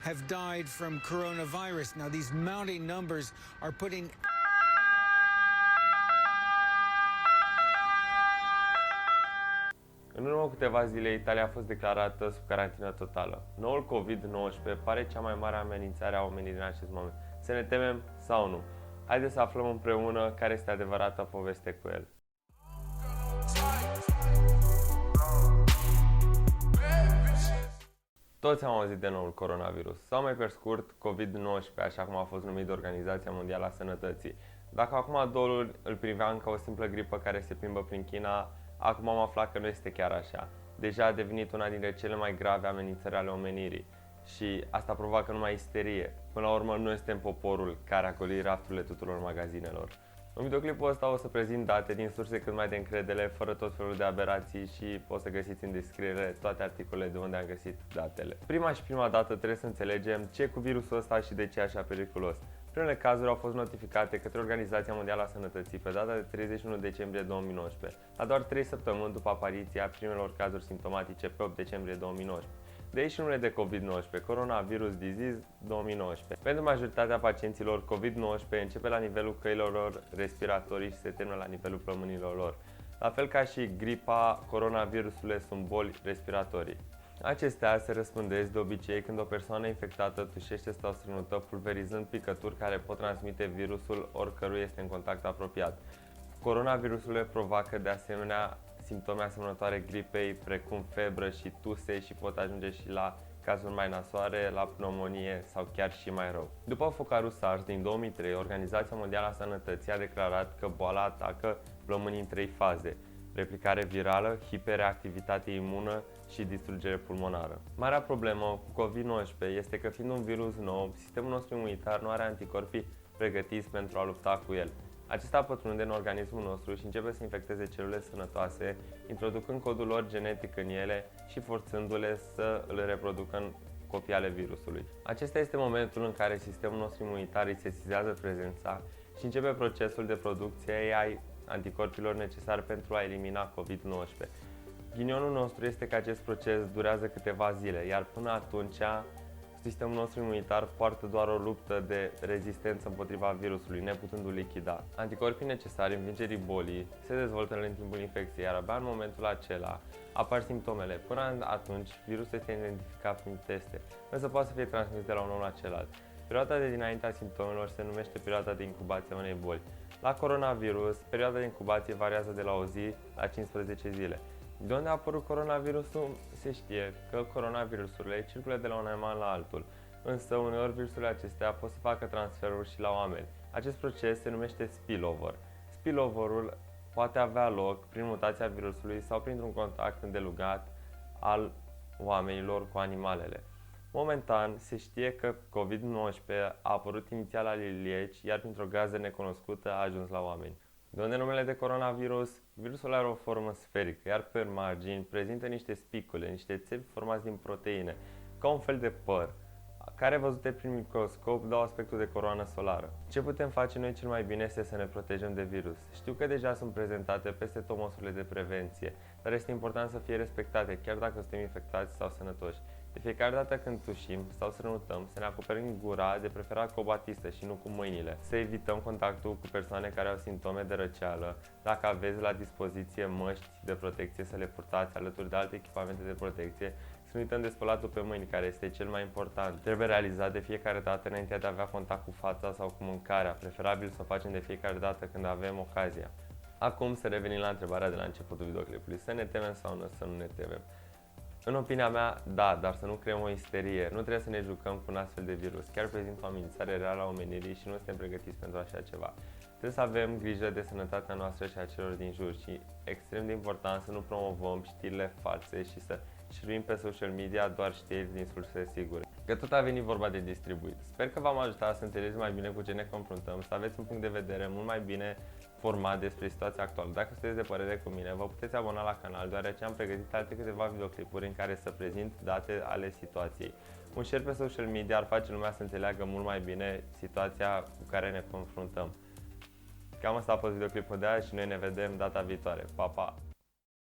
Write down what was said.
have died from coronavirus. Now, these mounting numbers are putting În urmă câteva zile, Italia a fost declarată sub carantină totală. Noul COVID-19 pare cea mai mare amenințare a omenirii în acest moment. Să ne temem sau nu? Haideți să aflăm împreună care este adevărata poveste cu el. Toți am auzit de noul coronavirus, sau mai pe scurt, COVID-19, așa cum a fost numit de Organizația Mondială a Sănătății. Dacă acum două luni îl priveam ca o simplă gripă care se plimbă prin China, acum am aflat că nu este chiar așa. Deja a devenit una dintre cele mai grave amenințări ale omenirii și asta provoacă numai isterie. Până la urmă, noi suntem poporul care a golit rafturile tuturor magazinelor. În videoclipul ăsta o să prezint date din surse cât mai de încredere, fără tot felul de aberații și o să găsiți în descriere toate articolele de unde am găsit datele. Prima dată trebuie să înțelegem ce e cu virusul ăsta și de ce e așa periculos. Primele cazuri au fost notificate către Organizația Mondială a Sănătății pe data de 31 decembrie 2019, la doar 3 săptămâni după apariția primelor cazuri simptomatice pe 8 decembrie 2019. De aici numele de COVID-19, Coronavirus Disease 2019. Pentru majoritatea pacienților, COVID-19 începe la nivelul căilor lor respiratorii și se termină la nivelul plămânilor lor. La fel ca și gripa, coronavirusurile sunt boli respiratorii. Acestea se răspândesc de obicei când o persoană infectată tușește sau strănută, pulverizând picături care pot transmite virusul oricărui este în contact apropiat. Coronavirusurile provoacă de asemenea simptome asemănătoare gripei, precum febră și tuse și pot ajunge și la cazuri mai nasoare, la pneumonie sau chiar și mai rău. După focarul SARS din 2003, Organizația Mondială a Sănătății a declarat că boala atacă plămânii în 3 faze: replicare virală, hiperreactivitate imună și distrugere pulmonară. Marea problemă cu COVID-19 este că, fiind un virus nou, sistemul nostru imunitar nu are anticorpii pregătiți pentru a lupta cu el. Acesta pătrunde în organismul nostru și începe să infecteze celule sănătoase, introducând codul lor genetic în ele și forțându-le să îl reproducă în copii ale virusului. Acesta este momentul în care sistemul nostru imunitar îi sesizează prezența și începe procesul de producție a anticorpilor necesari pentru a elimina COVID-19. Ghinionul nostru este că acest proces durează câteva zile, iar până atunci sistemul nostru imunitar poartă doar o luptă de rezistență împotriva virusului, neputându-l lichida. Anticorpii necesari învingerii bolii se dezvoltă în timpul infecției, iar abia în momentul acela apar simptomele. Până atunci, virusul este identificat prin teste, însă poate să fie transmis de la un om la celălalt. Perioada de dinaintea simptomelor se numește perioada de incubație a unei boli. La coronavirus, perioada de incubație variază de la o zi la 15 zile. De unde a apărut coronavirusul? Se știe că coronavirusurile circulă de la un animal la altul, însă uneori virusurile acestea pot să facă transferuri și la oameni. Acest proces se numește spillover. Spillover-ul poate avea loc prin mutația virusului sau printr-un contact îndelungat al oamenilor cu animalele. Momentan, se știe că COVID-19 a apărut inițial la lilieci, iar printr-o gază necunoscută a ajuns la oameni. De unde numele de coronavirus? Virusul are o formă sferică, iar pe margini prezintă niște spicule, niște țevi formați din proteine, ca un fel de păr, care văzute prin microscop dau aspectul de coroană solară. Ce putem face noi cel mai bine este să ne protejăm de virus. Știu că deja sunt prezentate peste tot măsurile de prevenție, dar este important să fie respectate, chiar dacă suntem infectați sau sănătoși. De fiecare dată când tușim sau strănutăm, să ne acoperim gura, de preferat cu o batistă și nu cu mâinile. Să evităm contactul cu persoane care au simptome de răceală. Dacă aveți la dispoziție măști de protecție, să le purtați alături de alte echipamente de protecție. Să nu uităm de spălatul pe mâini, care este cel mai important. Trebuie realizat de fiecare dată înainte de a avea contact cu fața sau cu mâncarea. Preferabil să o facem de fiecare dată când avem ocazia. Acum să revenim la întrebarea de la începutul videoclipului. Să ne temem sau nu să nu ne temem? În opinia mea, da, dar să nu creăm o isterie. Nu trebuie să ne jucăm cu un astfel de virus. Chiar prezintă o amenințare reală a omenirii și nu suntem pregătiți pentru așa ceva. Trebuie să avem grijă de sănătatea noastră și a celor din jur și extrem de important să nu promovăm știrile false și să șiruim pe social media doar știri din surse sigure. Că tot a venit vorba de distribuit. Sper că v-am ajutat să înțelegeți mai bine cu ce ne confruntăm, să aveți un punct de vedere mult mai bine format despre situația actuală. Dacă sunteți de părere cu mine, vă puteți abona la canal, deoarece am pregătit alte câteva videoclipuri în care să prezint date ale situației. Un share pe social media ar face lumea să înțeleagă mult mai bine situația cu care ne confruntăm. Cam asta a fost videoclipul de azi și noi ne vedem data viitoare. Pa, pa!